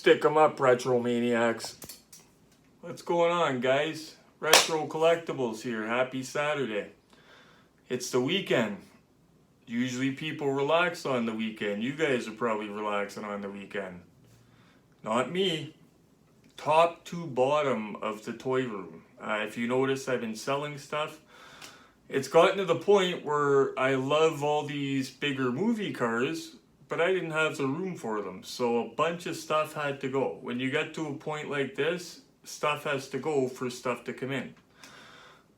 Stick 'em up, Retro Maniacs. What's going on, guys? Retro Collectibles here. Happy Saturday. It's the weekend. Usually people relax on the weekend. You guys are probably relaxing on the weekend. Not me. Top to bottom of the toy room. If you notice, I've been selling stuff. It's gotten to the point where I love all these bigger movie cars, but I didn't have the room for them. So a bunch of stuff had to go. When you get to a point like this, stuff has to go for stuff to come in.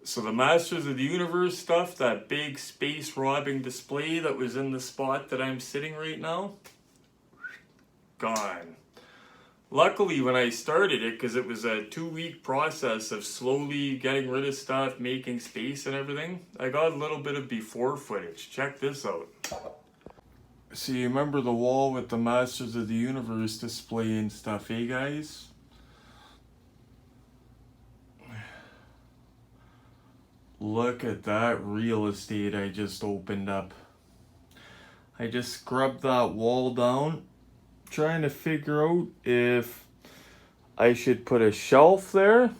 So the Masters of the Universe stuff, that big space robbing display that was in the spot that I'm sitting right now, gone. Luckily, when I started it, because it was a 2-week process of slowly getting rid of stuff, making space and everything, I got a little bit of before footage. Check this out. So you remember the wall with the Masters of the Universe display and stuff, eh guys? Look at that real estate I just opened up. I just scrubbed that wall down, trying to figure out if I should put a shelf there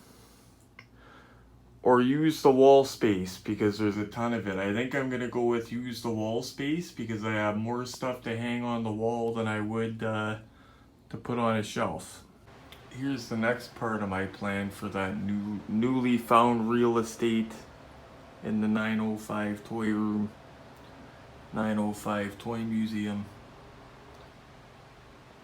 or use the wall space, because there's a ton of it. I think I'm gonna go with use the wall space because I have more stuff to hang on the wall than I would to put on a shelf. Here's the next part of my plan for that newly found real estate in the 905 toy room, 905 toy museum.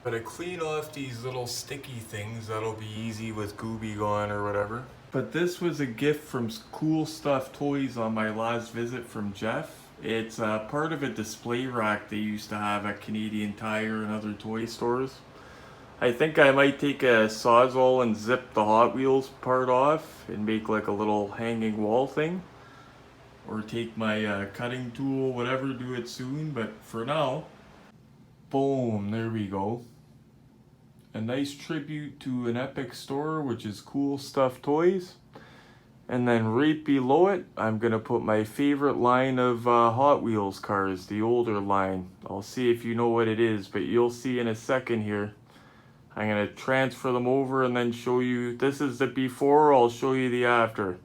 But to clean off these little sticky things, that'll be easy with Gooby gone or whatever. But this was a gift from Cool Stuff Toys on my last visit from Jeff. It's part of a display rack they used to have at Canadian Tire and other toy stores. I think I might take a Sawzall and zip the Hot Wheels part off and make like a little hanging wall thing. Or take my cutting tool, whatever, do it soon. But for now, boom, there we go. A nice tribute to an epic store, which is Cool Stuff Toys. And then right below it, I'm going to put my favorite line of Hot Wheels cars, the older line. I'll see if you know what it is, but you'll see in a second here. I'm going to transfer them over and then show you. This is the before, I'll show you the after.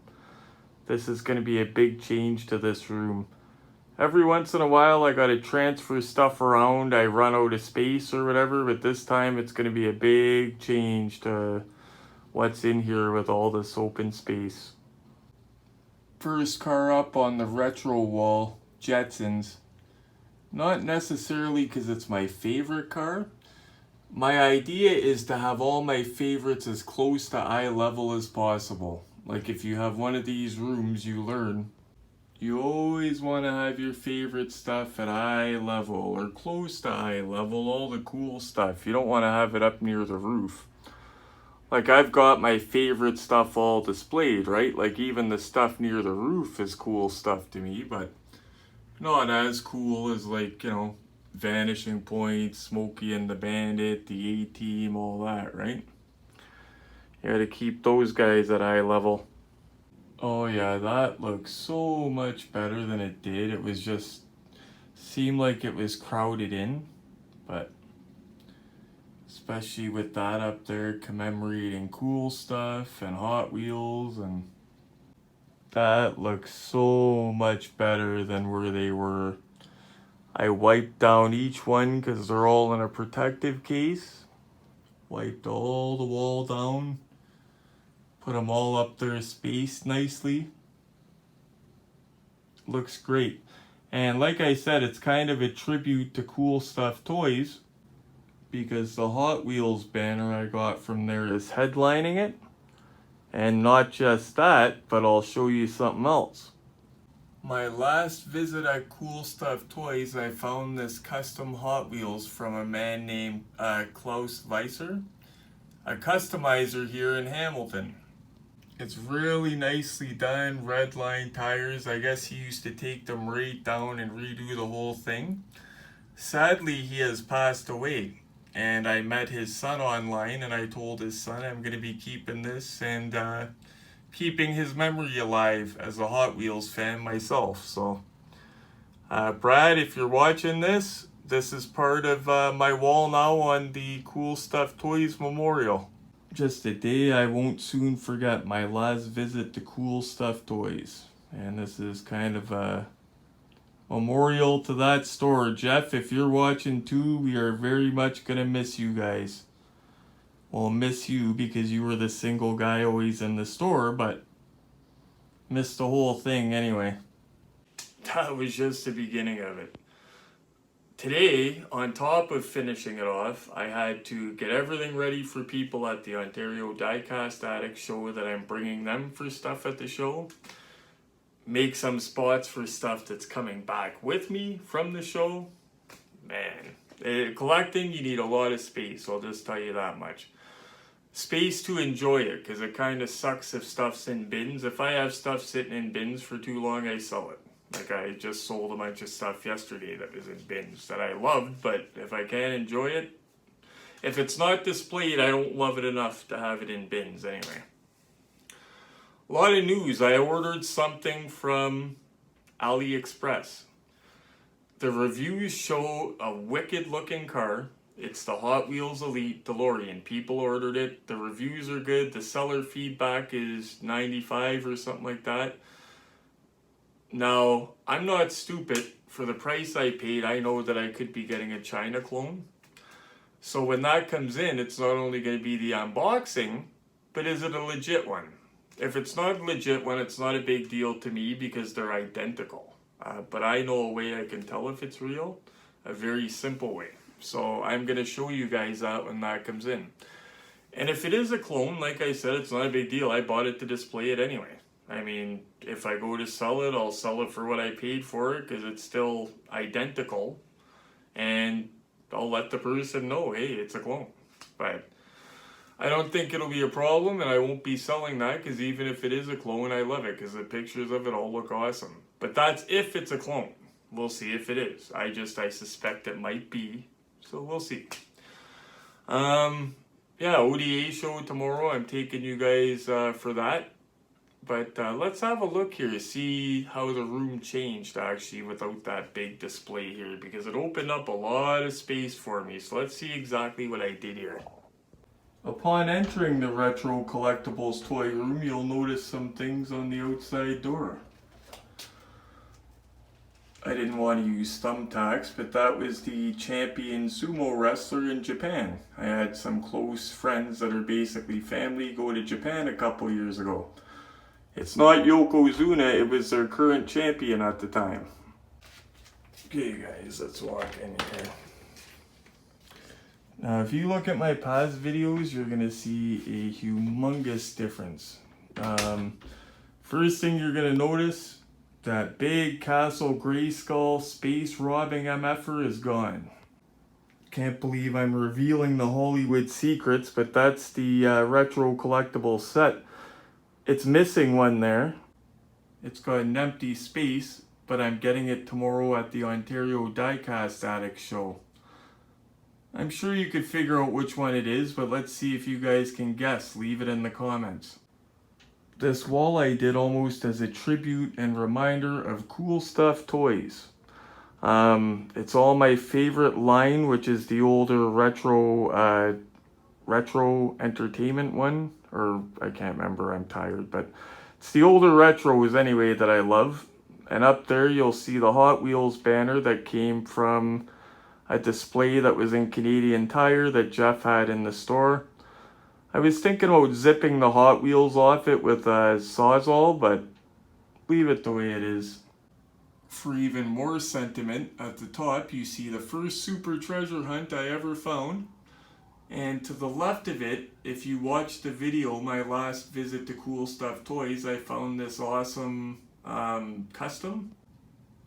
This is going to be a big change to this room. Every once in a while I gotta transfer stuff around, I run out of space or whatever, but this time it's gonna be a big change to what's in here with all this open space. First car up on the retro wall, Jetsons. Not necessarily because it's my favorite car. My idea is to have all my favorites as close to eye level as possible. Like if you have one of these rooms, you learn. You always want to have your favorite stuff at eye level or close to eye level, all the cool stuff. You don't want to have it up near the roof. Like I've got my favorite stuff all displayed, right? Like even the stuff near the roof is cool stuff to me, but not as cool as like, you know, Vanishing Point, Smokey and the Bandit, the A-Team, all that, right? You gotta keep those guys at eye level. Oh yeah, that looks so much better than it did. It was just, seemed like it was crowded in, but especially with that up there commemorating Cool Stuff and Hot Wheels, and that looks so much better than where they were. I wiped down each one because they're all in a protective case. Wiped all the wall down. Put them all up there spaced nicely. Looks great. And like I said, it's kind of a tribute to Cool Stuff Toys because the Hot Wheels banner I got from there is headlining it. And not just that, but I'll show you something else. My last visit at Cool Stuff Toys, I found this custom Hot Wheels from a man named Klaus Weiser, a customizer here in Hamilton. It's really nicely done, red line tires. I guess he used to take them right down and redo the whole thing. Sadly, he has passed away. And I met his son online and I told his son I'm going to be keeping this and keeping his memory alive as a Hot Wheels fan myself. So, Brad, if you're watching this, This is part of my wall now on the Cool Stuff Toys Memorial. Just a day I won't soon forget, my last visit to Cool Stuff Toys. And this is kind of a memorial to that store. Jeff, if you're watching too, we are very much gonna miss you guys. Well, miss you because you were the single guy always in the store, but missed the whole thing anyway. That was just the beginning of it. Today, on top of finishing it off, I had to get everything ready for people at the Ontario Diecast Addicts show that I'm bringing them for stuff at the show. Make some spots for stuff that's coming back with me from the show. Man, collecting, you need a lot of space, I'll just tell you that much. Space to enjoy it, because it kind of sucks if stuff's in bins. If I have stuff sitting in bins for too long, I sell it. Like I just sold a bunch of stuff yesterday that was in bins that I loved, but if I can't enjoy it, if it's not displayed, I don't love it enough to have it in bins anyway. A lot of news. I ordered something from AliExpress. The reviews show a wicked looking car. It's the Hot Wheels Elite DeLorean. People ordered it. The reviews are good. The seller feedback is 95 or something like that. Now, I'm not stupid. For the price I paid, I know that I could be getting a China clone. So when that comes in, it's not only going to be the unboxing, but is it a legit one? If it's not a legit one, it's not a big deal to me because they're identical. But I know a way I can tell if it's real, a very simple way. So I'm going to show you guys that when that comes in. And if it is a clone, like I said, it's not a big deal. I bought it to display it anyway. I mean, if I go to sell it, I'll sell it for what I paid for it because it's still identical. And I'll let the person know, hey, it's a clone. But I don't think it'll be a problem, and I won't be selling that because even if it is a clone, I love it because the pictures of it all look awesome. But that's if it's a clone. We'll see if it is. I suspect it might be. So we'll see. Yeah, ODA show tomorrow. I'm taking you guys for that. But let's have a look here, see how the room changed actually without that big display here, because it opened up a lot of space for me. So let's see exactly what I did here. Upon entering the Retro Collectibles toy room, you'll notice some things on the outside door. I didn't want to use thumbtacks, but that was the champion sumo wrestler in Japan. I had some close friends that are basically family go to Japan a couple years ago. It's not Yokozuna, it was their current champion at the time. Okay guys, let's walk in here. Now if you look at my past videos, you're going to see a humongous difference. First thing you're going to notice, that big Castle Grayskull space robbing MFer is gone. Can't believe I'm revealing the Hollywood secrets, but that's the Retro Collectible set. It's missing one there. It's got an empty space, but I'm getting it tomorrow at the Ontario Diecast Addicts show. I'm sure you could figure out which one it is, but let's see if you guys can guess. Leave it in the comments. This wall I did almost as a tribute and reminder of Cool Stuff Toys. It's all my favorite line, which is the older retro entertainment one. Or I can't remember, I'm tired, but it's the older retros anyway that I love. And up there you'll see the Hot Wheels banner that came from a display that was in Canadian Tire that Jeff had in the store. I was thinking about zipping the Hot Wheels off it with a Sawzall, but leave it the way it is. For even more sentiment, at the top you see the first super treasure hunt I ever found. And to the left of it, if you watch the video, my last visit to Cool Stuff Toys, I found this awesome custom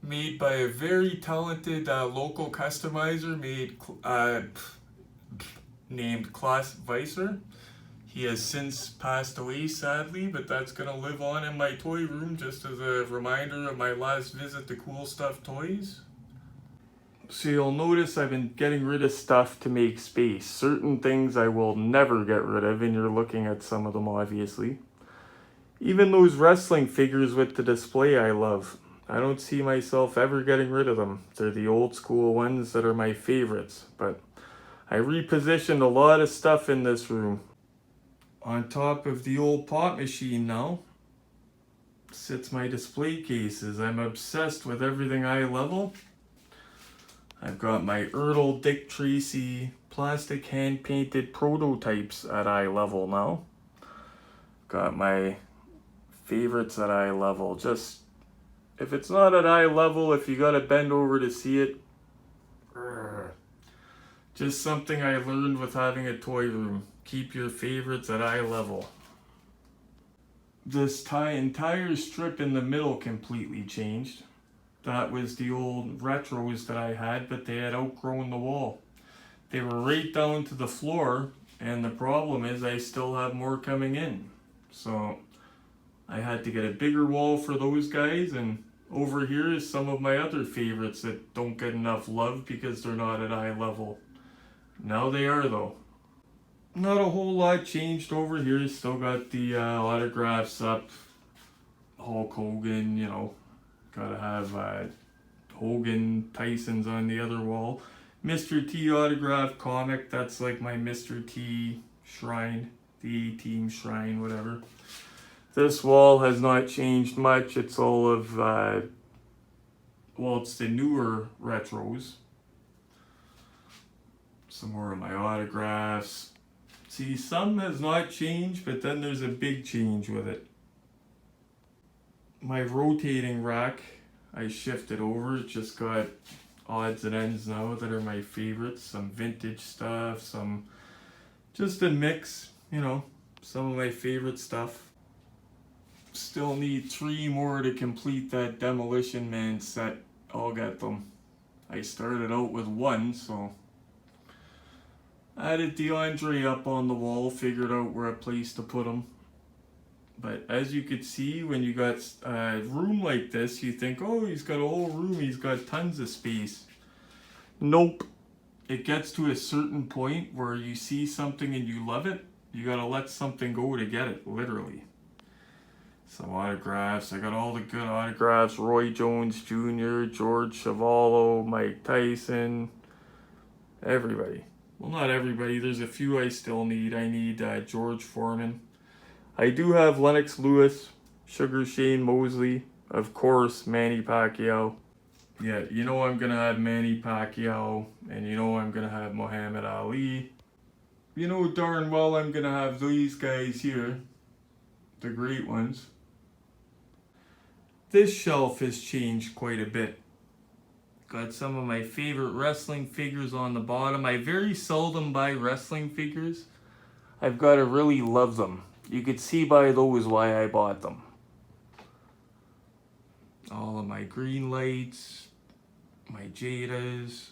made by a very talented local customizer named Klaus Weiser. He has since passed away, sadly, but that's going to live on in my toy room just as a reminder of my last visit to Cool Stuff Toys. So you'll notice I've been getting rid of stuff to make space. Certain things I will never get rid of, and you're looking at some of them obviously. Even those wrestling figures with the display I love. I don't see myself ever getting rid of them. They're the old school ones that are my favorites, but I repositioned a lot of stuff in this room. On top of the old pop machine now sits my display cases. I'm obsessed with everything eye level. I've got my Ertl Dick Tracy plastic hand painted prototypes at eye level now. Got my favorites at eye level. Just, if it's not at eye level, if you gotta bend over to see it, just something I learned with having a toy room. Keep your favorites at eye level. This entire strip in the middle completely changed. That was the old retros that I had, but they had outgrown the wall. They were right down to the floor, and the problem is I still have more coming in. So I had to get a bigger wall for those guys, and over here is some of my other favorites that don't get enough love because they're not at eye level. Now they are though. Not a whole lot changed over here. Still got the autographs up. Hulk Hogan, you know. Gotta have Hogan, Tyson's on the other wall. Mr. T autograph comic. That's like my Mr. T shrine. The A-Team shrine, whatever. This wall has not changed much. It's all of, well, it's the newer retros. Some more of my autographs. See, some has not changed, but then there's a big change with it. My rotating rack, I shifted over. It just got odds and ends now that are my favorites. Some vintage stuff, some, just a mix, you know, some of my favorite stuff. Still need 3 more to complete that Demolition Man set. I'll get them. I started out with 1, so added DeAndre up on the wall, figured out where a place to put him. But as you could see, when you got a room like this, you think, oh, he's got a whole room, he's got tons of space. Nope. It gets to a certain point where you see something and you love it, you gotta let something go to get it, literally. Some autographs. I got all the good autographs. Roy Jones Jr., George Chuvalo, Mike Tyson, everybody. Well, not everybody. There's a few I still need. I need George Foreman. I do have Lennox Lewis, Sugar Shane Mosley, of course, Manny Pacquiao. Yeah, you know I'm going to have Manny Pacquiao, and you know I'm going to have Muhammad Ali. You know darn well I'm going to have these guys here, the great ones. This shelf has changed quite a bit. Got some of my favorite wrestling figures on the bottom. I very seldom buy wrestling figures. I've got to really love them. You could see by those why I bought them. All of my green lights, my Jadas.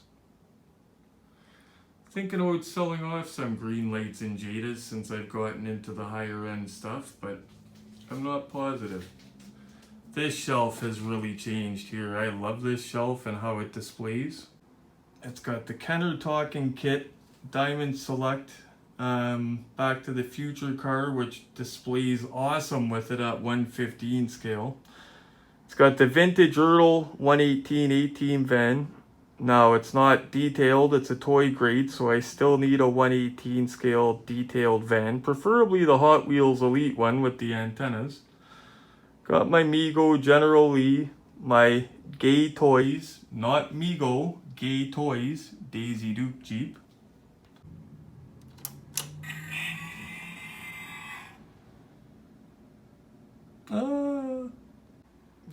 Thinking about selling off some green lights and Jadas since I've gotten into the higher end stuff, but I'm not positive. This shelf has really changed here. I love this shelf and how it displays. It's got the Kenner Talking Kit, Diamond Select, Back to the Future car, which displays awesome with it at 1/15 scale. It's got the vintage Ertl 118 A-Team van. Now it's not detailed, it's a toy grade, so I still need a 1/18 scale detailed van, preferably the Hot Wheels Elite one with the antennas. Got my Mego General Lee, my Gay Toys, not Mego, Gay Toys, Daisy Duke Jeep.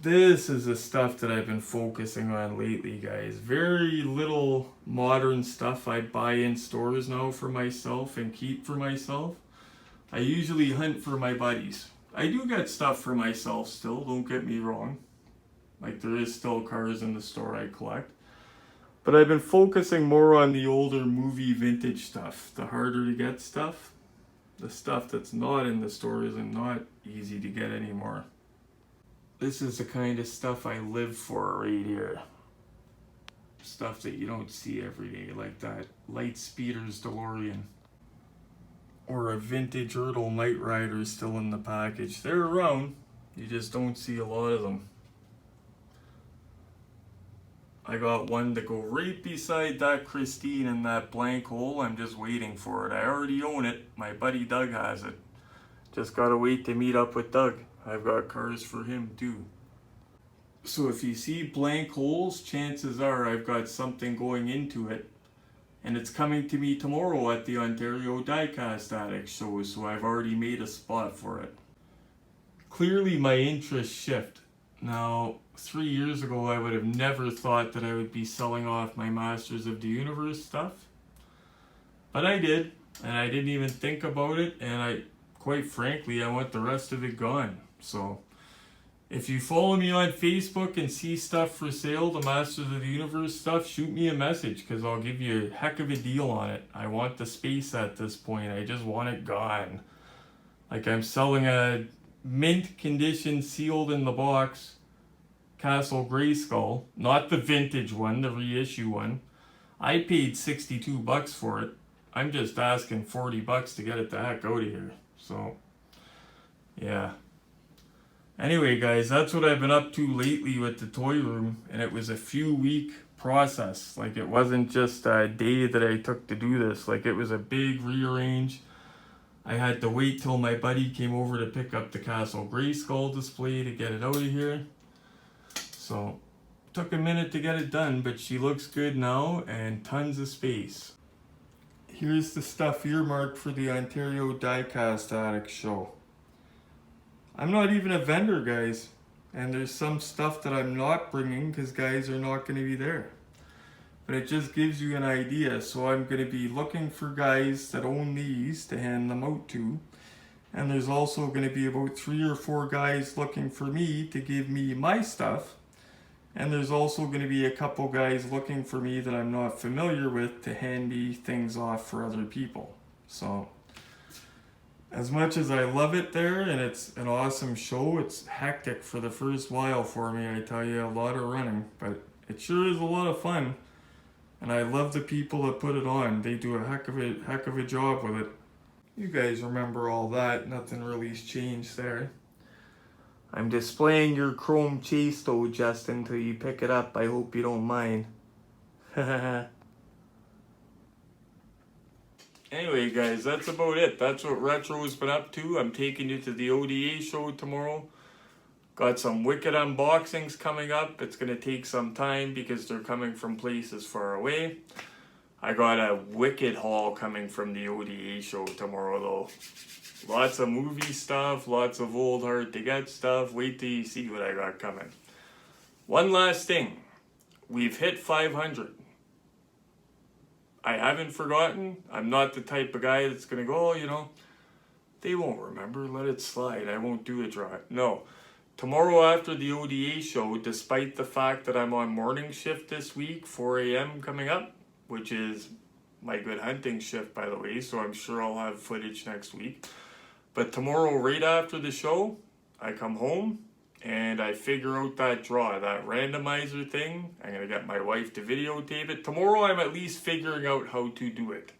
This is the stuff that I've been focusing on lately, guys. Very little modern stuff I buy in stores now for myself and keep for myself. I usually hunt for my buddies. I do get stuff for myself still, don't get me wrong. Like, there is still cars in the store I collect. But I've been focusing more on the older movie vintage stuff, the harder to get stuff. The stuff that's not in the stores and not easy to get anymore. This is the kind of stuff I live for right here. Stuff that you don't see every day, like that Light Speeders DeLorean. Or a vintage Ertl Knight Rider still in the package. They're around, you just don't see a lot of them. I got one to go right beside that Christine in that blank hole. I'm just waiting for it. I already own it. My buddy Doug has it. Just gotta wait to meet up with Doug. I've got cars for him too. So if you see blank holes, chances are I've got something going into it. And it's coming to me tomorrow at the Ontario Diecast Addicts show, so I've already made a spot for it. Clearly my interests shift. Now, 3 years ago I would have never thought that I would be selling off my Masters of the Universe stuff. But I did, and I didn't even think about it, and quite frankly, I want the rest of it gone. So, if you follow me on Facebook and see stuff for sale, the Masters of the Universe stuff, shoot me a message because I'll give you a heck of a deal on it. I want the space at this point. I just want it gone. Like I'm selling a mint condition, sealed in the box, Castle Grayskull. Not the vintage one, the reissue one. I paid $62 for it. I'm just asking $40 to get it the heck out of here. So, yeah. Anyway, guys, that's what I've been up to lately with the toy room, and it was a few week process. Like, it wasn't just a day that I took to do this. Like, it was a big rearrange. I had to wait till my buddy came over to pick up the Castle Grayskull display to get it out of here. So, took a minute to get it done, but she looks good now, and tons of space. Here's the stuff earmarked for the Ontario Diecast Addicts show. I'm not even a vendor, guys, and there's some stuff that I'm not bringing because guys are not going to be there. But it just gives you an idea. So I'm going to be looking for guys that own these to hand them out to. And there's also going to be about 3 or 4 guys looking for me to give me my stuff. And there's also going to be a couple guys looking for me that I'm not familiar with to hand me things off for other people. So, as much as I love it there and it's an awesome show, it's hectic for the first while for me, I tell you, a lot of running. But it sure is a lot of fun. And I love the people that put it on. They do a heck of a job with it. You guys remember all that. Nothing really's changed there. I'm displaying your chrome chase though, Justin, until you pick it up. I hope you don't mind. Anyway, guys, that's about it. That's what Retro's been up to. I'm taking you to the ODA show tomorrow. Got some wicked unboxings coming up. It's going to take some time because they're coming from places far away. I got a wicked haul coming from the ODA show tomorrow, though. Lots of movie stuff, lots of old hard to get stuff. Wait till you see what I got coming. One last thing. We've hit 500. I haven't forgotten. I'm not the type of guy that's going to go, oh, you know, they won't remember. Let it slide. I won't do a draw. No. Tomorrow after the ODA show, despite the fact that I'm on morning shift this week, 4 a.m. coming up, which is my good hunting shift, by the way, so I'm sure I'll have footage next week. But tomorrow, right after the show, I come home and I figure out that draw, that randomizer thing. I'm going to get my wife to videotape it. Tomorrow, I'm at least figuring out how to do it.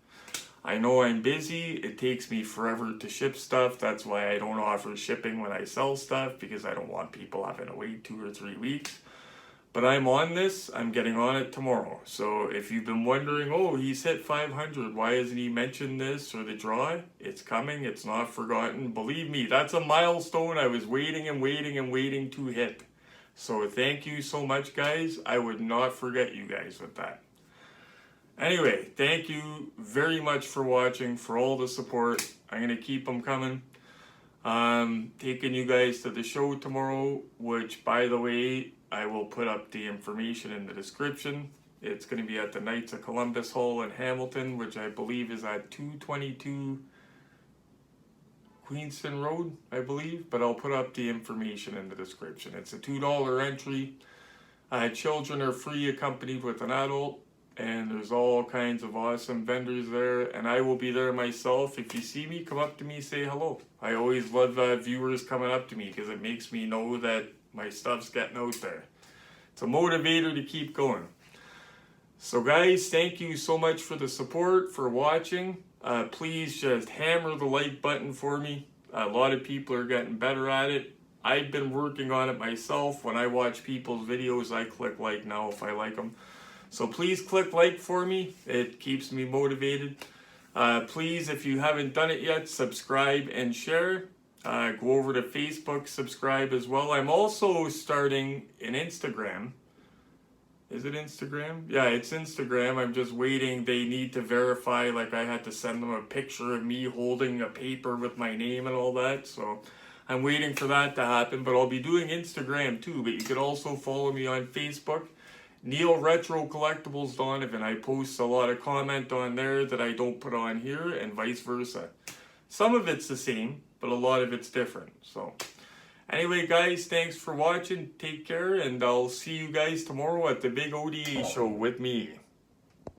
I know I'm busy. It takes me forever to ship stuff. That's why I don't offer shipping when I sell stuff, because I don't want people having to wait 2 or 3 weeks. But I'm on this. I'm getting on it tomorrow. So if you've been wondering, oh, he's hit 500, why hasn't he mentioned this or the draw? It's coming. It's not forgotten. Believe me, that's a milestone I was waiting and waiting and waiting to hit. So thank you so much, guys. I would not forget you guys with that. Anyway, thank you very much for watching, for all the support. I'm going to keep them coming. Taking you guys to the show tomorrow, which, by the way, I will put up the information in the description. It's going to be at the Knights of Columbus Hall in Hamilton, which I believe is at 222 Queenston Road, I believe. But I'll put up the information in the description. It's a $2 entry. Children are free, accompanied with an adult. And there's all kinds of awesome vendors there. And I will be there myself. If you see me, come up to me, say hello. I always love viewers coming up to me because it makes me know that my stuff's getting out there. It's a motivator to keep going. So guys, thank you so much for the support, for watching. Please just hammer the like button for me. A lot of people are getting better at it. I've been working on it myself. When I watch people's videos, I click like now if I like them. So please click like for me. It keeps me motivated. Please, if you haven't done it yet, subscribe and share. Go over to Facebook, subscribe as well. I'm also starting an Instagram. Is it Instagram? Yeah, it's Instagram. I'm just waiting. They need to verify, like I had to send them a picture of me holding a paper with my name and all that. So I'm waiting for that to happen, but I'll be doing Instagram too. But you can also follow me on Facebook. Neil Retro Collectibles Donovan. I post a lot of comment on there that I don't put on here, and vice versa. Some of it's the same, but a lot of it's different. So anyway, guys, thanks for watching. Take care, and I'll see you guys tomorrow at the big ODA show with me.